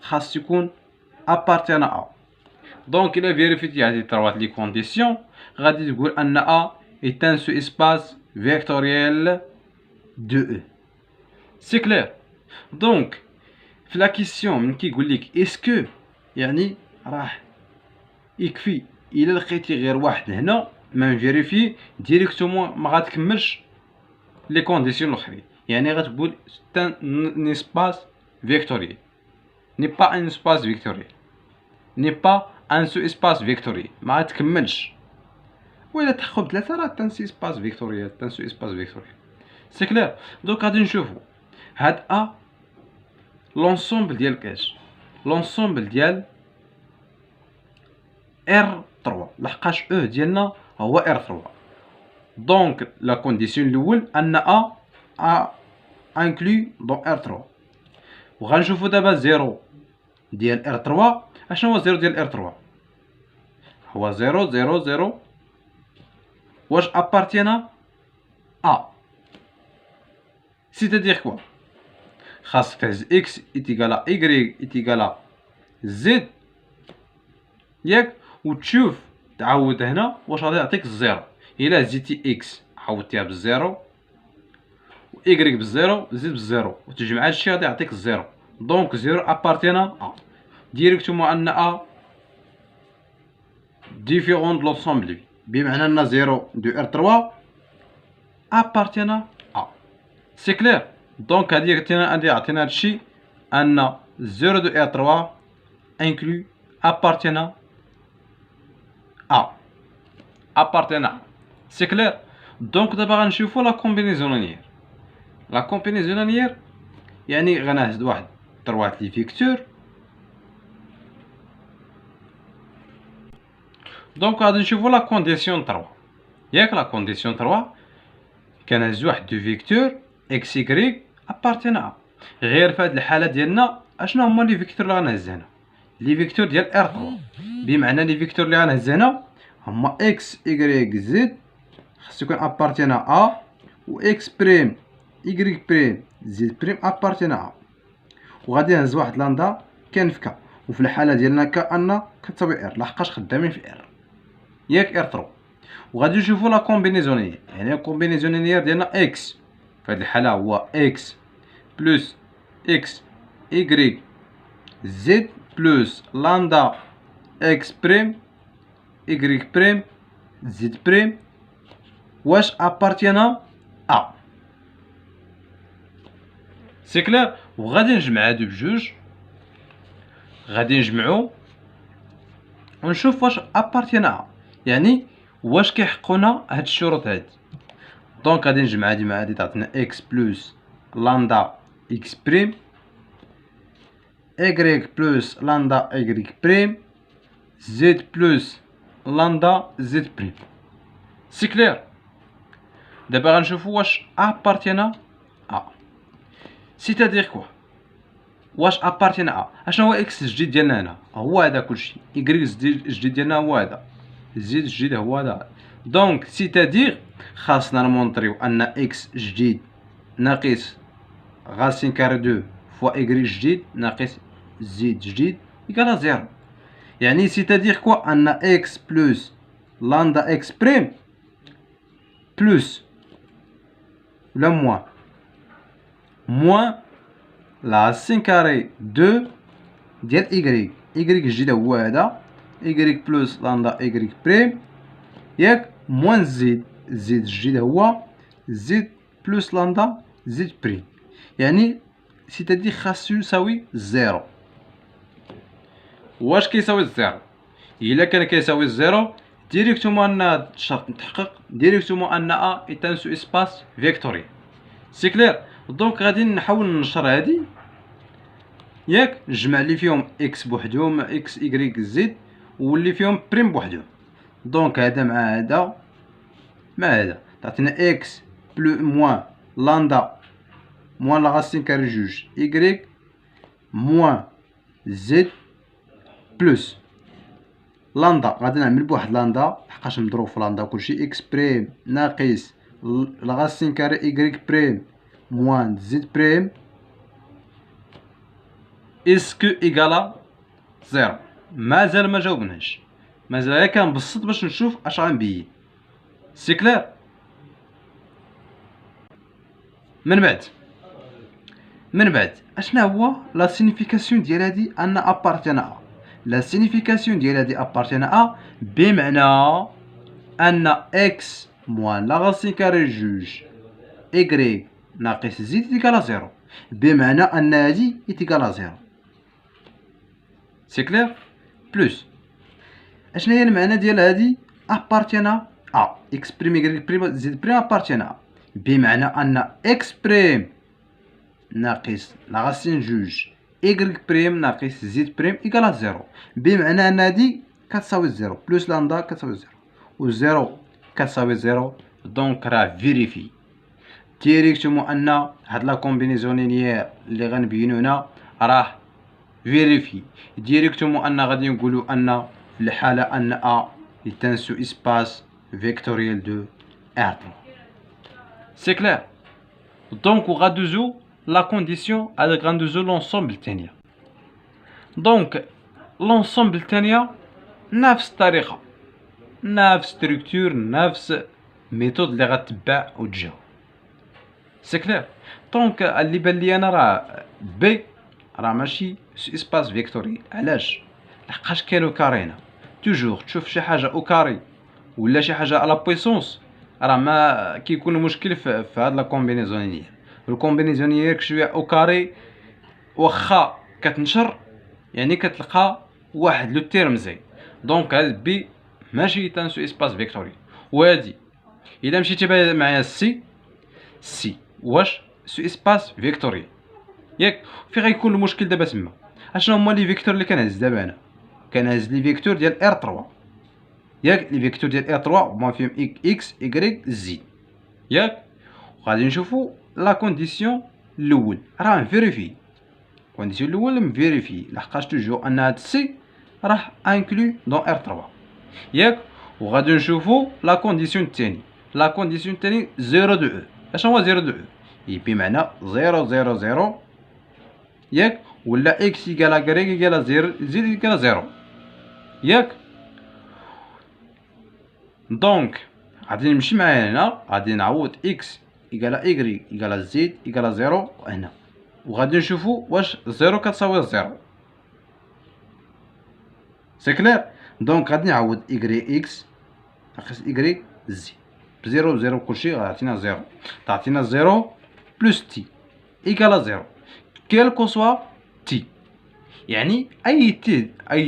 خاص يكون ابارتيان ا. دونك الى فيريفيتي هذه الثروات لي كونديسيون غادي تقول ان ا est un sous-espace vectoriel de E. سي كلير. دونك في لا كيسيون من كيقول لك اسكو يعني راه يكفي الا لقيتي غير واحد هنا ما نفيريفي ديريكتومون ما غاتكملش لي كونديسيون الاخرين، يعني غتقول ان اسباس فيكتوريال ني با ان اسباس فيكتوريال ني با ان سو اسباس فيكتوريال ما غاتكملش. وإلا تاخد ثلاثة راه تان سو اسباس فيكتوريال تان سو اسباس فيكتوريال. سي كلير. دوك غادي نشوفو هاد ا لونسومبل ديال كاش لونسومبل ديال ار 3 لحقاش او ديالنا هو ار 3. دونك لا كونديسيون الاول ان ا انكلو دون ار 3. وغنشوفو دابا زيرو ديال ار 3. اشنو هو زيرو ديال ار 3؟ هو زيرو زيرو زيرو واش ابارتينا ا. سيتادير كوا خاص تهز اكس ايتيكالا ايكغيك ايتيكالا زد ياك وتشوف تعاود هنا واش غادي يعطيك الزيرو. الا هزيتي اكس عوضتيها بالزيرو و ايكغيك بالزيرو زد بالزيرو وتجمع هادشي غادي يعطيك الزيرو. دونك زيرو ابارتينا ا ديريكتومون ان ا ديفيرون دو لونسومبل بمعنى ان زيرو دو ار 3 ابارتينا ا. سي كلير. دونك هادي عطينا هادشي ان زيرو دو ار 3 انكلو ابارتينا ا ابارتينا. سي كلير. دونك دابا غنشوفو لا كومبينيزونيير. لا كومبينيزونيير يعني غنهز واحد تروات لي فيكتور. دونك غادي نشوفو لا كونديسيون 3 ياك. لا كونديسيون 3 كنهز واحد دو فيكتور اكس يكريك ابارتينا ا. غير في هاد الحاله ديالنا اشنو هما لي فيكتور اللي غنهز هنا؟ لي فيكتور ديال ار 3. بمعنى لي فيكتور اللي غنهز هنا هما اكس يكريك زد خاص يكون ابارتينا ا و اكس بريم يكريك بريم زد بريم ابارتينا ا. وغادي نهز واحد لاندا كان في كا. وفي الحاله ديالنا كان كتساوي ار لحقاش خدامين في ار ياك ار 3. وغادي نشوفو لا كومبينيزونيير يعني لا كومبينيزونيير ديالنا اكس في هاد الحاله هو اكس بلس اكس يكريك زد بلس لاندا اكس بريم يكريك بريم زد بريم واش ابارتينا ا. سي كلير. وغادي نجمع هادو بجوج غادي نجمعو ونشوف واش ابارتينا ا يعني واش كيحقونا هاد الشروط هادي. دونك غادي نجمع هادي مع هادي تعطينا اكس بلس لاندا اكس بريم ايكغيك بلس لاندا ايكغيك بريم زد بلس لاندا زد بريم. سي كلير. دابا غنشوفو واش ابارتينا ا. سيتادير كوا واش ابارتينا ا. اشنو هو اكس الجديد ديالنا هنا؟ هو هذا كلشي. يكريك الجديد ديالنا هو هذا. زد الجديد هو هذا. دونك سيتادير خاصنا نمونطريو ان اكس جديد ناقص غاسين كاري دو فوا ايكغيك جديد ناقص زد جديد يكالا زيرو. يعني سيتادير كوا ان اكس بلس لاندا اكس بريم بلس ولا موان لا راسين كاري دو ديال ايكغيك. ايكغيك الجديد هو هذا ايكغيك بلس لاندا ايكغيك بريم ياك موان زد الجديد هو زد بلس لاندا زد بريم. يعني سيتادير خاصو يساوي زيرو. واش كيساوي الزيرو؟ الا كان كيساوي الزيرو ديريكتومون ان الشرط متحقق ديريكتومون ان ا ايت ان سو اسباس فيكتوريال. سي كلير. دونك غادي نحاول ننشر هادي ياك نجمع لي فيهم اكس بوحدهم اكس يكريك زد واللي فيهم بريم بوحدهم. دونك هذا مع هذا مع هذا تعطينا اكس بلو موان لاندا موان لا راسين كاري جوج يكريك موان زد بلس لاندا غادي نعمل بواحد لاندا لحقاش مضروب في لاندا وكلشي اكس بريم ناقص la racine carrée y prime moins z prime est-ce que égal à 0 مازال ما جاوبناش مازال غير كنبسط باش نشوف اش غنبين سي كلير من بعد اشنا هو لا سينيفيكاسيون ديال هادي ان ابارتيان ا لا سينيفيكاسيون ديال هادي ابارتيان ا بمعنى ان اكس موان لا راسين كاري جوج y ناقص زد يتيكال زيرو بمعنى ان هادي يتيكال زيرو سي كلير بلوس اشنا هي المعنى ديال هادي ابارتيان ا اكس بريم y بريم زد بريم ابارتيان ا بمعنى ان اكس بريم ناقص لا راسين جوج y بريم ناقص زد بريم يكال زيرو بمعنى ان هادي كتساوي زيرو بلوس لامدا كتساوي زيرو و زيرو كتساوي زيرو دونك راه فيريفي ديريكتومون ان هاد لا كومبينيزون لينيير اللي غنبينو هنا راه فيريفي ديريكتومون ان غادي نقولو ان في الحالة ان ا est un sous-espace vectoriel de R3 c'est clair donc غادوزو la condition avec غندوزو l'ensemble الثانية دونك l'ensemble الثانية نفس الطريقة نفس ستركتور نفس ميثود اللي غتبع وتجاوب سي كلير دونك اللي بان لي انا راه بي راه ماشي سو اسباس فيكتوريال علاش لحقاش كاينو كاري هنا توجور تشوف شي حاجه او كاري ولا شي حاجه على بويسونس راه ما كيكون مشكل في هاد لا كومبينيزونيير الكومبينيزونيير شويه او كاري واخا كتنشر يعني كتلقى واحد لو تيرم زي دونك هاد بي ماشي تان سو اسباس فيكتوريال وهادي الا مشيتي معايا سي واش سو اسباس فيكتوريال ياك في غيكون المشكل دابا تما اشنو هما لي فيكتور اللي كنهز دابا انا كنهز لي فيكتور ديال ار 3 ياك لي فيكتور ديال ار 3 هما فيهم اكس اي زد ياك وغادي نشوفوا لا كونديسيون الاول راه فيريفي كونديسيون الاول مفيريفي لحقاش توجور ان هاد سي راه انكلو دون ار 3 ياك وغادي نشوفوا لا كونديسيون الثاني لا كونديسيون الثاني 0 دو او اشنو هو 0 دو او بمعنى 0 0 0 ياك ولا اكس يقال كريك يقال زيرو زيد يقال زيرو ياك دونك غادي نمشي معايا هنا غادي نعوض اكس يقال ايكغي يقال زيد يقال زيرو هنا وغادي نشوفو واش زيرو كتساوي زيرو سي كلير دونك غادي نعوض ايكغي اكس ناقص ايكغي زيد بزيرو بزيرو كلشي غيعطينا زيرو تعطينا زيرو بلس تي يقال زيرو كيلكو سوا تي يعني اي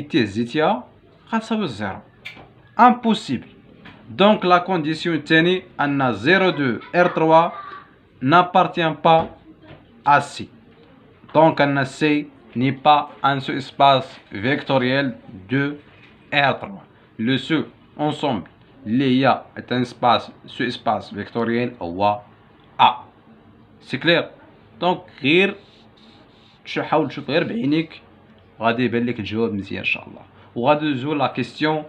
تي زيتيها غتساوي زيرو امبوسيبل دونك لا كونديسيون الثاني ان 0 2 R3 n'appartient pas à C donc ان C n'est pas un sous-espace vectoriel de R3 le seul ensemble اللي هي est un sous-espace vectoriel هو A c'est clair donc غير حاول تشوف غير بعينيك غادي يبان لك الجواب مزيان ان شاء الله وغادي ندوزو لا كيسيون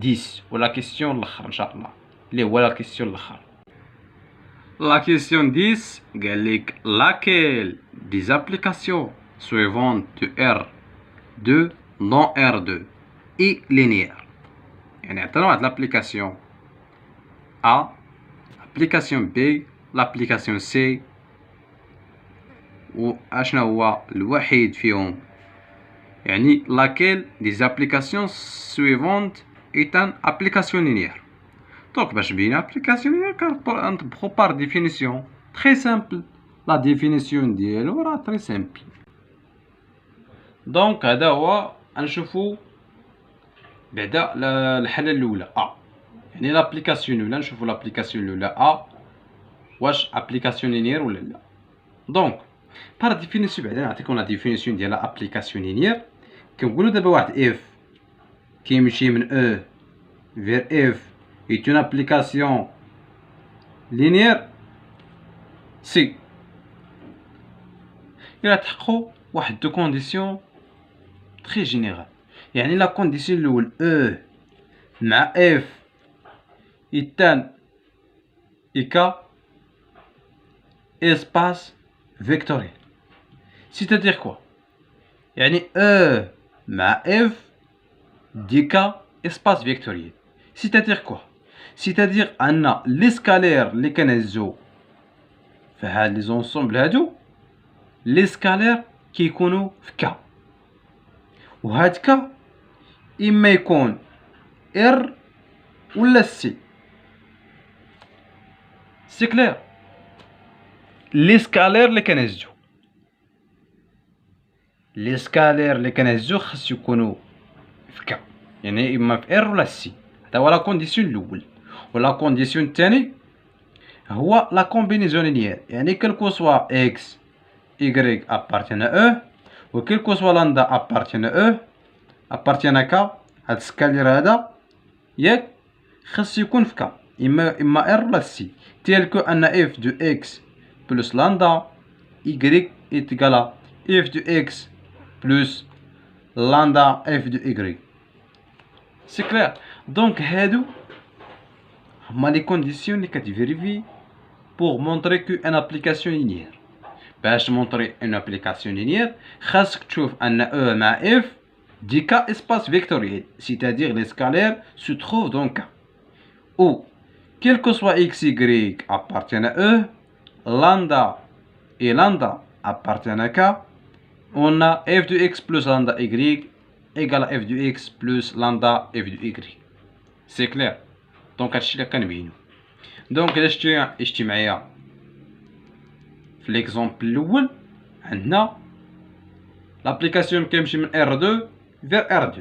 10 ولا كيسيون الاخر ان شاء الله اللي هو لا كيسيون الاخر لا كيسيون 10 قال لك laquelle des applications suivantes de R2 non R2 est linéaire يعني عطانا واحد لابليكاسيون A l'application B l'application C واشنا هو الوحيد فيهم يعني laquelle des applications suivantes est une application linéaire donc باش نبين application linéaire كنطبقو par définition très simple la définition ديالو راه très simple donc هذا هو نشوفو بعدا الحالة الأولى يعني لابليكاسيون الأولى نشوفو لابليكاسيون الأولى واش ابليكاسيون لينير ولا لا دونك بار ديفينيسيون بعدا نعطيكم لا ديفينيسيون ديال ابليكاسيون لينير كنقولو دابا واحد اف كيمشي من او فير اف est une application linéaire سي إلا تحققوا واحد دو كونديسيون تري جينيرال يعني لا كونديسيون الاول او مع اف يتان إيكا espace vectoriel. C'est-à-dire quoi? يعني E مع F ديك espace vectoriel. C'est-à-dire quoi? C'est-à-dire أن لي سكالير اللي كنهزو في هاد لي زونسومبل هادو لي سكالير كيكونوا في ك، وهاد ك إما يكون R ولا C. سي كلير. لي سكالير اللي كنهزو خاص يكونوا في ك، يعني اما في ار ولا سي. هذا هو لا كونديسيون الاول. ولا كونديسيون الثاني هو لا كومبينيزون لينيير، يعني كلكو سوا اكس y appartient à E و كلكو سوا لاندا appartient à E appartient à K. هاد السكالير هذا ياك خاص يكون في ك، اما ار ولا سي. تيل كو ان اف دو اكس بلس لاندا y est égal à f de x plus lambda f de y. C'est clair. Donc هادو هما لي كونديسيون اللي كتفيريفي pour montrer que une application linéaire. باش تمونطري une application linéaire خاصك تشوف ان E مع F دي K espace vectoriel, c'est-à-dire les scalaires se trouvent dans K. Ou quel que soit x, y appartiennent à E, lambda et lambda appartiennent à K, on a f de x plus lambda y égale à f de x plus lambda f de y. C'est clair. Donc هادشي اللي كنبينو. دونك إلا شتي معايا في ليكزومبل الأول عندنا لابليكاسيون كيمشي من R2 vers R2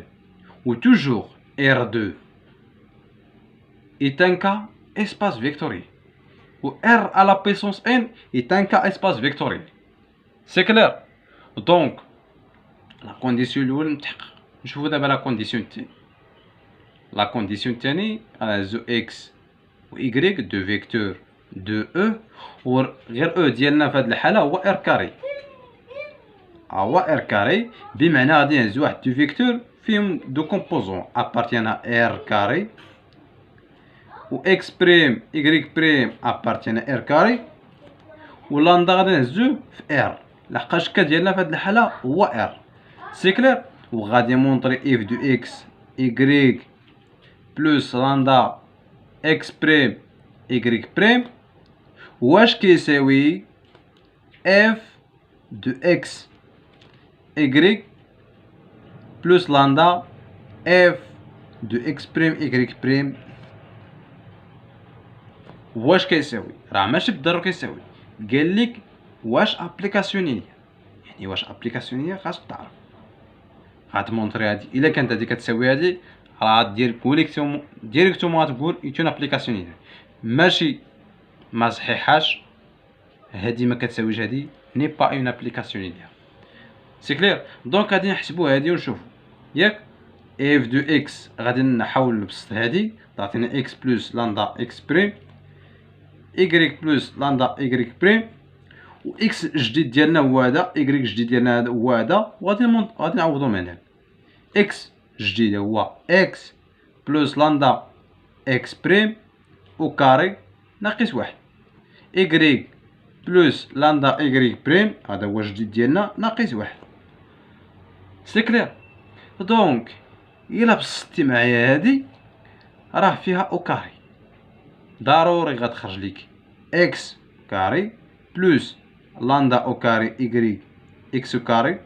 و toujours R2 est un cas espace vectoriel و R à la puissance n est un cas espace vectoriel. C'est clair. Donc لا كونديسيون الأول متحقق. نشوفو دابا لا كونديسيون الثاني. لا كونديسيون الثاني غنهزو اكس و y دو فيكتور دو او، و غير او ديالنا في هاد الحالة هو ار كاري. هو ار كاري بمعنى غادي نهزو واحد دو فيكتور فيهم دو كومبوزون ابارتيان ار كاري، و اكس بريم y بريم ابارتيان ار كاري، و لاندا غادي نهزوه في ار لحقاش كا ديالنا في هاد الحالة هو ار. سي كلير. و غادي مونطري اف دو اكس y بلس لاندا اكس بريم y بريم واش كيساوي اف دو اكس y بلس لاندا اف دو اكس بريم y بريم. واش كيساوي؟ راه ماشي بالضروري كيساوي، قالك واش ابليكاسيون لينيير. يعني واش ابليكاسيون لينيير خاصك تعرف. غتمونطري هادي، الا كانت هادي كتساوي هادي راه غدير ديريكتومون غتقول اون ابليكاسيون لينيير. ماشي ما صحيحاش، هادي ما كتساويش هادي ني با اون ابليكاسيون لينيير. سي كلير. دونك غادي نحسبو هادي ونشوفو ياك اف دو اكس غادي نحاول نبسط هادي تعطينا اكس بلس لاندا اكس بريم y بلس لاندا y بريم، و اكس جديد ديالنا هو هذا، y جديد ديالنا هو هذا، وغادي نعوضو من هنا. اكس جديد هو اكس بلس لاندا اكس بريم و كاري ناقص واحد، y بلس لاندا y بريم هذا هو جديد ديالنا ناقص واحد. سي كلير. دونك الا بسطتي معايا هادي راه فيها او كاري، ضروري غتخرج ليك اكس كاري بلس لاندا او كاري y اكس كاري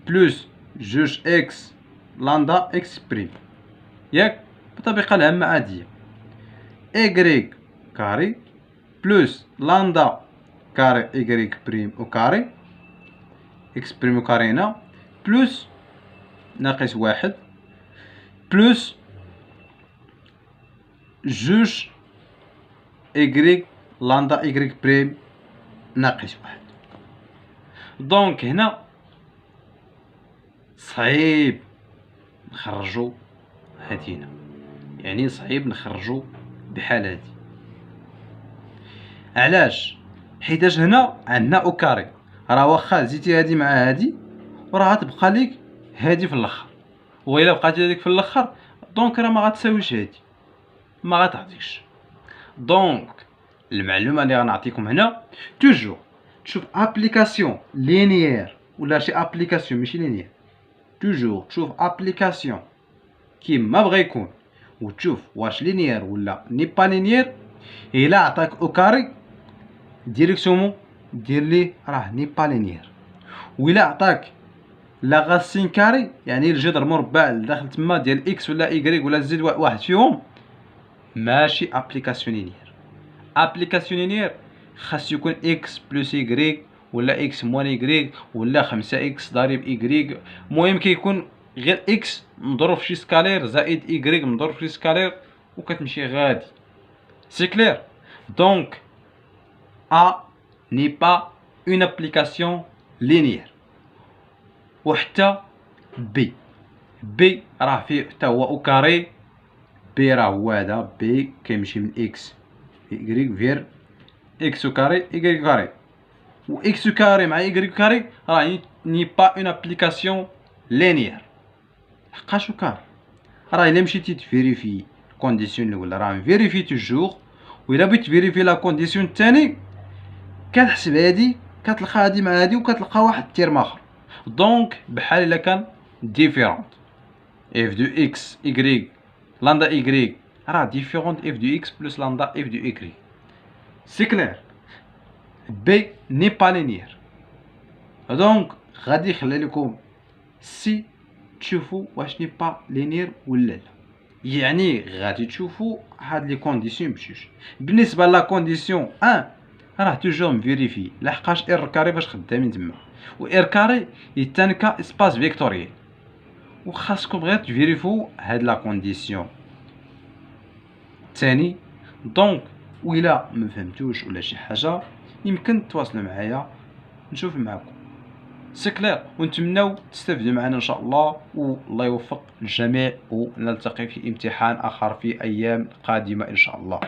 بلس جوج اكس لاندا اكس بريم ياك بطريقة العامة عادية، y كاري بلس لاندا كاري y بريم او كاري اكس بريم او كاري هنا بلس ناقص واحد بلس جوج y لاندا y بريم ناقص واحد. دونك هنا صعيب نخرجو هادي هنا، يعني صعيب نخرجو بحال هادي. علاش؟ حيتاش هنا عندنا او كاري، راه واخا زيتي هادي مع هادي وراه غتبقى ليك هادي في الاخر، و الا بقات هاديك في الاخر دونك راه ما غتساويش هادي، ما غتعطيكش. دونك المعلومه اللي غنعطيكم هنا توجور تشوف ابليكاسيون لينيير ولا شي ابليكاسيون ماشي لينيير، توجور تشوف ابليكاسيون كيما بغا يكون وتشوف واش لينيير ولا ني با لينيير. الا عطاك او كاري ديريكتومون دير ليه راه ني با لينيير، وإلا عطاك لا غاسين كاري يعني الجذر مربع لداخل تما ديال اكس ولا ايكغيك ولا زيد واحد فيهم ماشي ابليكاسيون لينيير. ابليكاسيون لينيير خاص يكون اكس بلس ايكغيك ولا اكس موان ايكغيك ولا 5 اكس ضرب ايكغيك، المهم كيكون غير اكس مضروب في شي سكالير زائد ايكغيك مضروب في شي سكالير وكتمشي غادي. سي كلير؟ دونك A n'est pas une application linéaire. وحتى B راه فيه حتى هو او كاري، بي راه هو هذا بي كيمشي من اكس ايكغيك فير اكس كاري ايكغيك كاري، و اكس كاري مع ايكغيك كاري راه ني با اون ابليكاسيون لينيير. لحقاش كاري راه الا مشيتي تفيريفي الكونديسيون الاول راه نفيريفي توجور، وإلا بغيت تفيريفي لا كونديسيون الثاني كتحسب هادي كتلقى هادي مع هادي وكتلقى واحد التيرم اخر. دونك بحال الا كان ديفيرونت اف دو اكس ايكغيك لاندا ايكغيك راه ديفيرونت اف دو اكس بلس لاندا اف دو ايكغيك. سي كلير؟ بي ني با لينيير. دونك غادي يخلي لكم سي تشوفوا واش ني با لينيير ولا لا، يعني غادي تشوفوا هاد لي كونديسيون بجوج. بالنسبه لا كونديسيون 1 راه توجور مفيريفي لحقاش ار كاري باش خدامين تما، و ار كاري يتنكا اسباس فيكتوريال، وخاصكم غير تفيريفو هاد لا كونديسيون الثاني. دونك وإلا ما فهمتوش ولا شي حاجه يمكن تواصلوا معايا نشوف معكم. سي كلير؟ ونتمناو تستافدوا معنا ان شاء الله، والله يوفق الجميع، ونلتقي في امتحان اخر في ايام قادمه ان شاء الله.